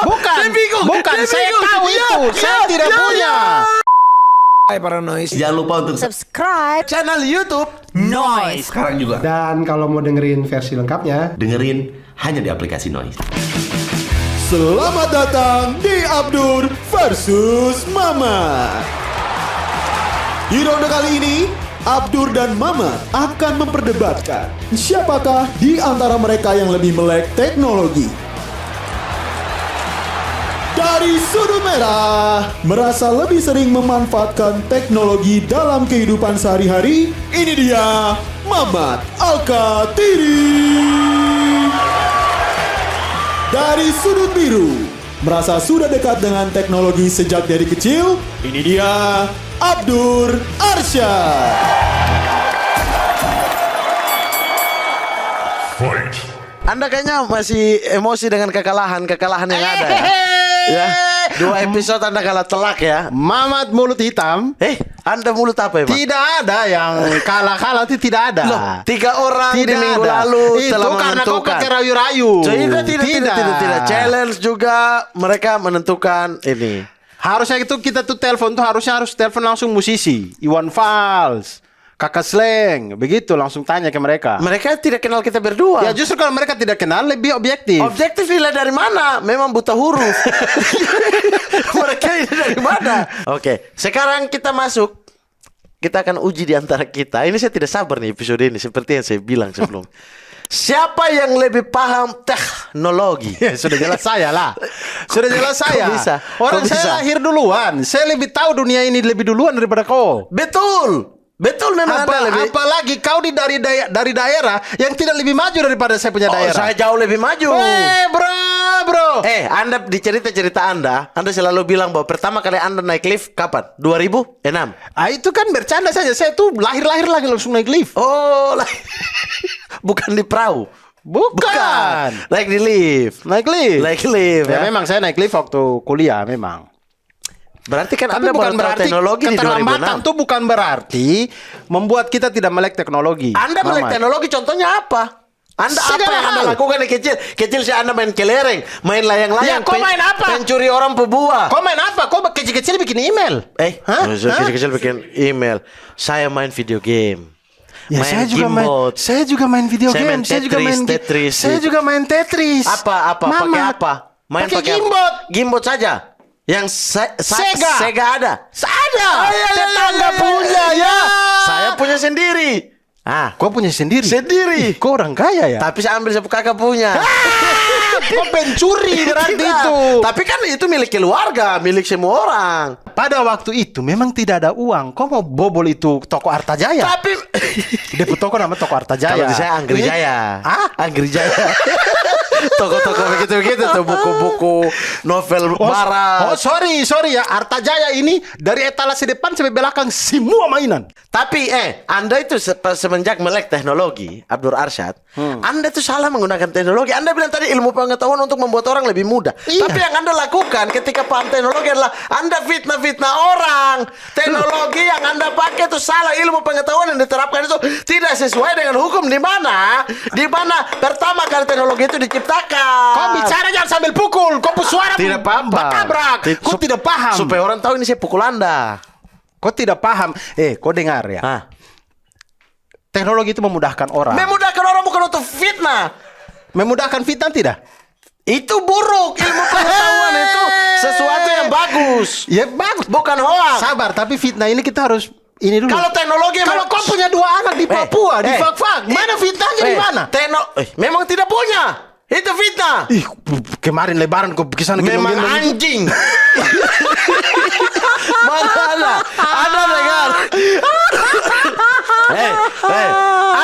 Bukan. Saya tahu itu. Saya tidak punya. Hai para noise, Jangan lupa untuk subscribe channel YouTube Noise sekarang juga. Dan kalau mau dengerin versi lengkapnya, Dengerin hanya di aplikasi Noise. Selamat datang di Abdur versus Mama. Di ronde kali ini, Abdur dan Mama akan memperdebatkan siapakah di antara mereka yang lebih melek teknologi. Dari sudut merah, merasa lebih sering memanfaatkan teknologi dalam kehidupan sehari-hari, ini dia Mamat Alkatiri. Dari sudut biru, merasa sudah dekat dengan teknologi sejak dari kecil, ini dia Abdur Arsyad. Anda kayaknya masih emosi dengan kekalahan yang ada ya. 2 episode Anda kalah telak ya. Mamat mulut hitam. Anda mulut apa emang? Tidak ada yang kalah-kalah itu tidak ada. Loh, 3 orang di Tidak minggu ada. lalu Itu telah karena kau menentukan. pakai rayu-rayu. Tidak. Challenge juga mereka menentukan ini. Harusnya itu kita tuh telepon tuh harus telepon langsung musisi Iwan Fals, Kakak Sleng, begitu langsung tanya ke mereka. Mereka tidak kenal kita berdua. Ya justru kalau mereka tidak kenal lebih objektif. Objektif nilai dari mana? Memang buta huruf. Mereka ini dari mana? Oke, sekarang kita masuk. Kita akan uji di antara kita. Ini saya tidak sabar nih episode ini. Seperti yang saya bilang sebelum. Siapa yang lebih paham teknologi? Ya, sudah jelas saya lah. Sudah jelas saya. Kok bisa? Orang Kok saya bisa? lahir duluan. Saya lebih tahu dunia ini lebih duluan daripada kau. Betul memang Anda lebih. Apalagi kau dari daerah yang tidak lebih maju daripada saya punya daerah. Saya jauh lebih maju. Bro. Anda di cerita-cerita Anda selalu bilang bahwa pertama kali Anda naik lift kapan? 2006. Itu kan bercanda saja. Saya tuh lahir lagi langsung naik lift. Oh, bukan di perahu. Bukan. Naik di lift. Naik lift. Ya. Ya memang saya naik lift waktu kuliah memang. Berarti kan Tapi Anda bukan baru tahu berarti teknologi di keterlambatan 2006. tuh bukan berarti membuat kita tidak melek teknologi. Anda melek Mamat. teknologi contohnya apa? Anda apa Segala yang Anda hal. lakukan di kecil? Kecil sih Anda main kelereng, main layang-layang. Ya, kau main apa? Pencuri orang pebuah. Kau main apa? Kau kecil-kecil bikin email? Hah? Kecil-kecil bikin email. Saya main video game. Ya, saya juga main video Saya game. main Tetris. Saya juga main Tetris. Apa? Pakai Mamat. apa? Main Pakai gimbot. Gimbot saja. Yang Sega ada. Ada. Iya, Tetangga punya ya. Saya punya sendiri. Kau punya sendiri? Sendiri. Kau orang kaya ya? Tapi saya ambil sepupu kakak punya. Kau pencuri berarti Tidak. itu. Tapi kan itu milik keluarga, milik semua orang. Pada waktu itu memang tidak ada uang. Kau mau bobol itu toko Artajaya? Tapi Depo toko nama toko Artajaya. kalau di saya Anggri Jaya. Ah? Anggri Jaya. Toko-toko begitu-begitu tuh, buku-buku novel barat. Oh, sorry ya. Artajaya ini dari etalase depan sampai belakang semua mainan. Tapi Anda itu semenjak melek teknologi, Abdur Arsyad, Anda itu salah menggunakan teknologi. Anda bilang tadi ilmu pengetahuan untuk membuat orang lebih mudah. Iya. Tapi yang Anda lakukan ketika paham teknologi adalah Anda fitnah orang. Teknologi yang Anda pakai itu salah. Ilmu pengetahuan yang diterapkan itu tidak sesuai dengan hukum. Di mana pertama kali teknologi itu diciptakan. Kau bicara jangan sambil pukul. Kau suara Tidak apa-apa. tabrak. Kau tidak paham. Supaya orang tahu ini saya pukul Anda. Kau tidak paham. Kau dengar ya. Teknologi itu memudahkan orang. Memudahkan orang bukan untuk fitnah. Memudahkan fitnah tidak? Itu buruk. Ilmu pengetahuan itu sesuatu yang bagus. Ya bagus. Bukan hoax. Sabar, tapi fitnah ini kita harus ini dulu. Kalau teknologi Kalau kau punya 2 anak di Papua, di Fak-Fak, mana fitnahnya di mana? Memang tidak punya. Itu fitnah. Ih, kemarin lebaran kau pergi sana Memang gendong-gendong itu. anjing. Mana ada dengar.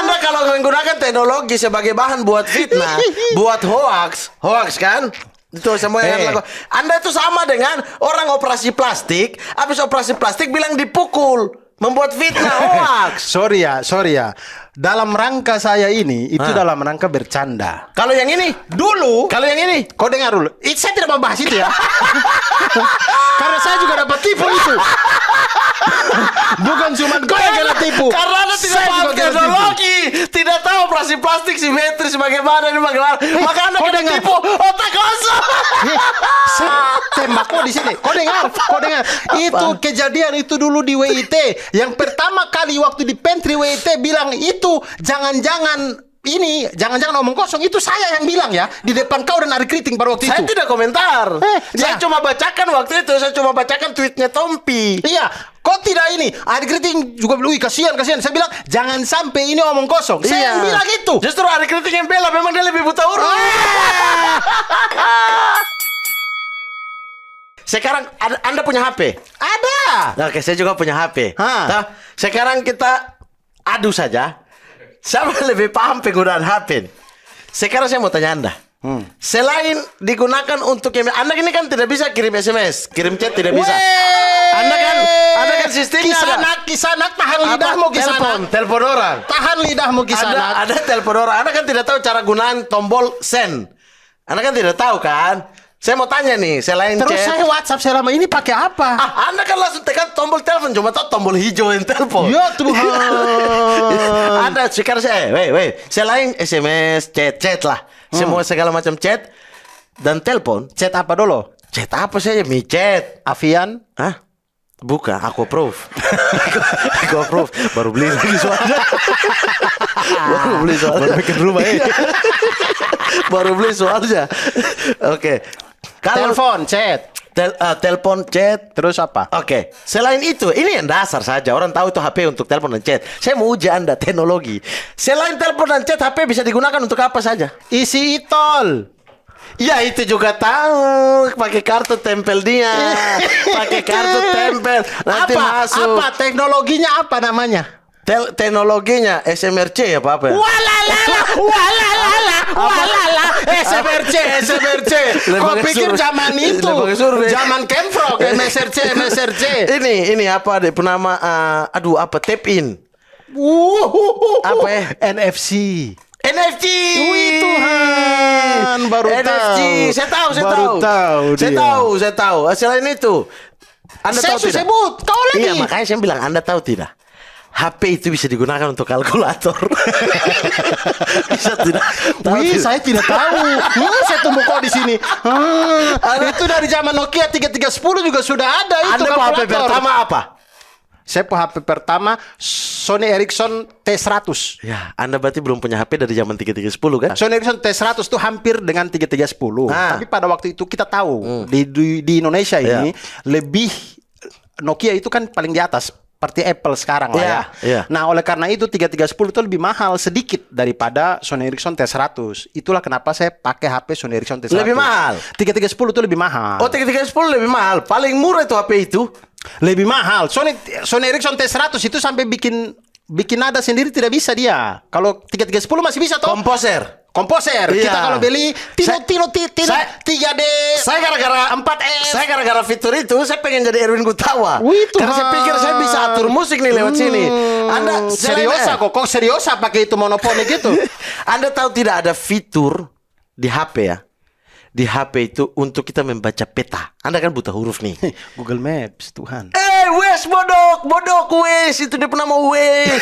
Anda kalau menggunakan teknologi sebagai bahan buat fitnah, buat hoax kan? Itu semua yang Anda lakukan. Anda itu sama dengan orang operasi plastik, habis operasi plastik bilang dipukul, membuat fitnah hoax. Sorry ya. Dalam rangka saya ini itu dalam rangka bercanda. Kalau yang ini Dulu, Kalau yang ini kau dengar dulu. Saya tidak membahas itu ya. Karena saya juga dapat tipu itu. Bukan cuma kau yang kena tipu. Karena Anda tidak Saya paham juga kena tipu. teknologi, tidak tahu operasi plastik simetris bagaimana ini bagaimana. Maka Anda kau kena dengar. tipu otak kosong. Saya tembak kau di sini. Kau dengar? Itu kejadian itu dulu di WIT. Yang pertama kali waktu di pantry WIT bilang itu jangan-jangan omong kosong, itu saya yang bilang ya di depan kau dan Ari Kriting pada waktu Saya itu. tidak komentar. Saya ya. cuma bacakan waktu itu. Saya cuma bacakan tweetnya Tompi. Iya, kok tidak ini? Ari Kriting juga bilang, kasihan. Saya bilang, jangan sampai ini omong kosong. Saya yang bilang itu. Justru Ari Kriting yang bela, memang dia lebih buta huruf. Sekarang Anda punya HP? Ada. Oke, saya juga punya HP. Hah. Nah, sekarang kita adu saja. Siapa lebih paham penggunaan HP? Sekarang saya mau tanya Anda. Selain digunakan untuk Anda ini kan tidak bisa kirim SMS, kirim chat tidak bisa. Anda kan sistemnya Kisanak tahan lidahmu Kisanak. Telepon orang. Tahan lidahmu Kisanak. Ada telepon orang. Anda kan tidak tahu cara gunakan tombol send. Anda kan tidak tahu kan? Saya mau tanya nih, selain Terus chat. saya WhatsApp selama ini pakai apa? Anda kan langsung tekan tombol telepon, cuma tahu tombol hijau yang telepon. Ya Tuhan. Anda sekarang selain SMS, chat lah, semua segala macam chat dan telepon. Chat apa dulu? Chat apa saja? Micet, Avian. hah? Bukan, aku approve. Aku approve. Baru beli lagi soalnya. Baru bikin rumah ya. Baru beli soalnya. Oke. Kalau Telepon, chat. telepon, chat. Terus apa? Oke, selain itu, ini yang dasar saja. Orang tahu itu HP untuk telepon dan chat. Saya mau uji Anda teknologi. Selain telepon dan chat, HP bisa digunakan untuk apa saja? Isi e-tol. Ya itu juga tahu. Pakai kartu tempel dia. Pakai kartu tempel. Nanti masuk. Apa teknologinya apa namanya? Teknologinya SMRC apa ya? Walala, SMRC. Kau pikir zaman itu, zaman Kemfrog, MSRC. Ini apa deh penama? Apa tap in? Apa ya? NFC. NFC. Wih Tuhan, baru NFC. tahu. Saya tahu. Saya tahu. Selain itu, Anda Saya tahu tidak? sebut, kau lagi. Iya, makanya saya bilang Anda tahu tidak? HP itu bisa digunakan untuk kalkulator. Bisa tidak? Wih, saya tidak tahu. Saya tunggu kau di sini. Itu dari zaman Nokia 3310 juga sudah ada itu Anda mau HP kalkulator. pertama apa? Saya HP pertama Sony Ericsson T100. Ya, Anda berarti belum punya HP dari zaman 3310 kan? Sony Ericsson T100 itu hampir dengan 3310. Tapi pada waktu itu kita tahu di Indonesia ini lebih Nokia itu kan paling di atas. Seperti Apple sekarang lah ya. Iya. Nah, oleh karena itu 3310 itu lebih mahal sedikit daripada Sony Ericsson T100. Itulah kenapa saya pakai HP Sony Ericsson T100. Lebih mahal? 3310 itu lebih mahal. Oh, 3310 lebih mahal. Paling murah itu HP itu. Lebih mahal. Sony Ericsson T100 itu sampai bikin nada sendiri tidak bisa dia. Kalau 3310 masih bisa toh. Komposer. Iya. Kita kalau beli Tino 3D. Saya gara-gara 4S. Saya gara-gara fitur itu saya pengen jadi Erwin Gutawa. Wih, Tuhan. Karena saya pikir saya bisa atur musik nih lewat sini. Anda Seriosa kok seriosa pakai itu monopoli gitu. Anda tahu tidak ada fitur di HP ya? Di HP itu untuk kita membaca peta. Anda kan buta huruf nih. Google Maps, Tuhan. Wes bodok Wes, itu dia nama Wes.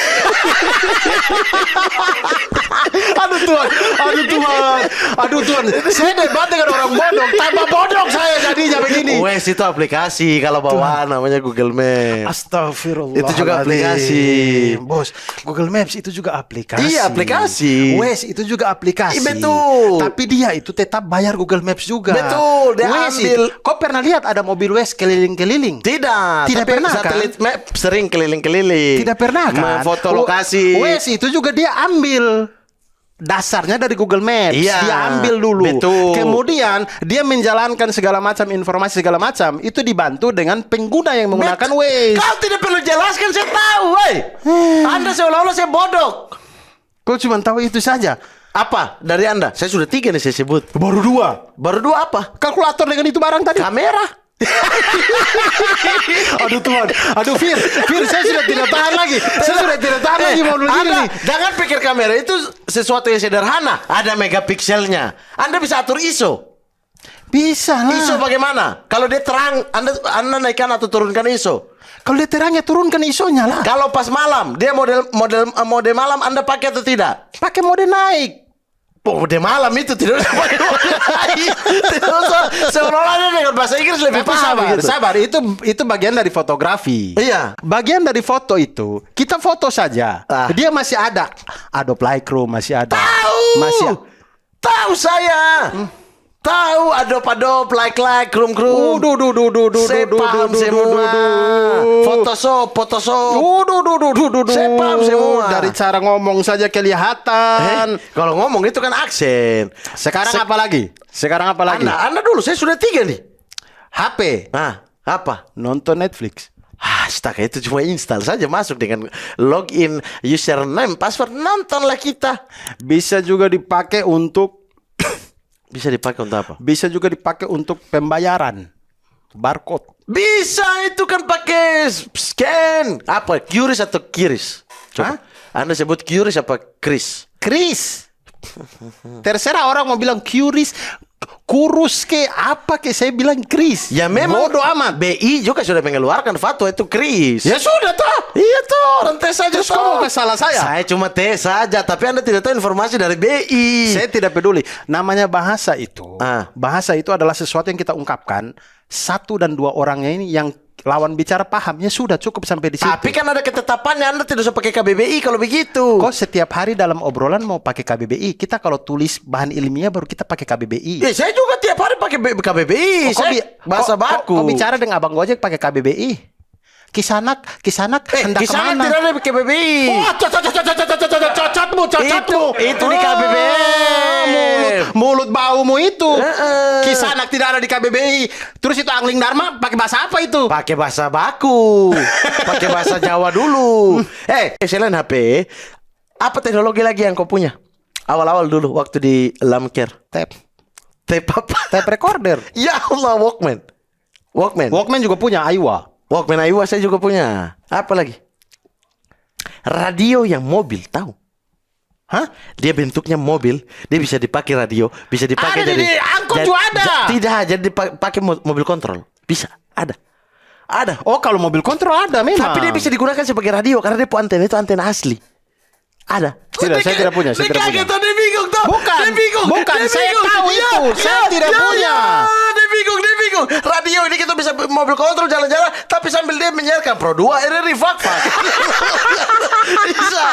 Aduh Tuhan. Saya debat dengan orang bodoh, tambah bodoh saya jadinya begini. Wes itu aplikasi kalau bawaan namanya Google Maps. Astagfirullah. Itu juga aplikasi. Bos, Google Maps itu juga aplikasi. Iya, aplikasi. Waze itu juga aplikasi. Betul. Tapi dia itu tetap bayar Google Maps juga. Betul, dia Waze ambil. Kau pernah lihat ada mobil Waze keliling-keliling? Tidak Tidak tapi pernah, kan? satelit map sering keliling-keliling. Tidak pernah kan? Foto lokasi. Waze itu juga dia ambil dasarnya dari Google Maps. Iya, Dia ambil dulu. betul. Kemudian dia menjalankan segala macam informasi segala macam itu dibantu dengan pengguna yang menggunakan Waze. Kau tidak perlu jelaskan, saya tahu, woi. Anda seolah-olah saya bodoh. Kau cuma tahu itu saja. Apa dari Anda? Saya sudah 3 nih saya sebut. Baru 2. Baru 2 apa? Kalkulator dengan itu barang tadi. Kamera. Aduh Tuhan. Aduh Fir, saya sudah tidak tahan lagi. Saya sudah tidak tahan lagi mau begini Anda nih. jangan pikir kamera itu sesuatu yang sederhana. Ada megapikselnya. Anda bisa atur ISO. Bisa lah. ISO bagaimana? Kalau dia terang, Anda naikkan atau turunkan ISO. Kalau dia terangnya turunkan ISO-nya lah. Kalau pas malam, dia mode malam Anda pakai atau tidak? Pakai mode naik. Oh, udah malam itu tidak usah pakai tidak usah seolah-olah dengan bahasa Inggris lebih paham sabar, gitu. sabar. Itu bagian dari fotografi. Iya. Bagian dari foto itu kita foto saja. Ah. Dia masih ada. Adobe Lightroom masih ada. Masih. Tahu saya. Tahu Adobe like room. Saya paham semua. Photoshop. Saya paham semua. Dari cara ngomong saja kelihatan. Kalau ngomong itu kan aksen. Sekarang apa lagi? Sekarang apa lagi? Anda dulu, saya sudah 3 nih. HP. Ah, apa? Nonton Netflix. Astaga, itu cuma install saja, masuk dengan login, username, password, nontonlah kita. Bisa juga dipakai untuk Bisa dipakai untuk apa? Bisa juga dipakai untuk pembayaran. Barcode. Bisa, itu kan pakai scan. Apa? QRIS atau KIRIS? Coba. Anda sebut QRIS apa KRIS? Kris. Terserah orang mau bilang QRIS, kurus ke apa ke, saya bilang Kris. Ya memang bodoh amat. BI juga sudah mengeluarkan fatwa itu KRIS. Ya sudah toh. Iya toh, orang tes saja. Terus toh. kamu salah saya? Saya cuma tes saja, tapi Anda tidak tahu informasi dari BI. Saya tidak peduli. Namanya bahasa itu. Ah. Bahasa itu adalah sesuatu yang kita ungkapkan. 1 dan 2 orangnya ini yang lawan bicara pahamnya sudah cukup sampai di situ. Tapi kan ada ketetapannya, Anda tidak usah pakai KBBI kalau begitu. Kok setiap hari dalam obrolan mau pakai KBBI? Kita kalau tulis bahan ilmiah baru kita pakai KBBI. Saya juga tiap hari pakai KBBI. Kok Saya bahasa baku. Kok bicara dengan abang Gojek pakai KBBI? Kisanak hendak Kisanak kemana? tidak ada KBBI. Wah, cocotmu. Itu di KBBI. Mulut baumu itu. Kisanak tidak ada di KBBI. Terus itu Angling Dharma pakai bahasa apa itu? Pakai bahasa baku. Pakai bahasa Jawa dulu. Selain HP, apa teknologi lagi yang kau punya? Awal-awal dulu waktu di Lamker. Tape Apa? recorder. Ya Allah, Walkman. Walkman juga punya Aiwa. Walkman Aiwa saya juga punya. Apa lagi? Radio yang mobil, tahu? Hah? Dia bentuknya mobil, dia bisa dipakai radio, bisa dipakai Ada di angkot juga ada. Tidak, jadi dipakai mobil kontrol. Bisa, ada. Oh, kalau mobil kontrol ada memang. Tapi dia bisa digunakan sebagai radio karena dia antena itu antena asli. Ada. Tidak, saya tidak punya. Saya tidak punya. Dia bingung tuh. Bukan, Dia saya bingung. tahu itu. Saya tidak punya. Dia bingung. Radio ini kita bisa mobil kontrol jalan-jalan, tapi sambil dia menyiarkan Pro 2 RRI Fak. Bisa.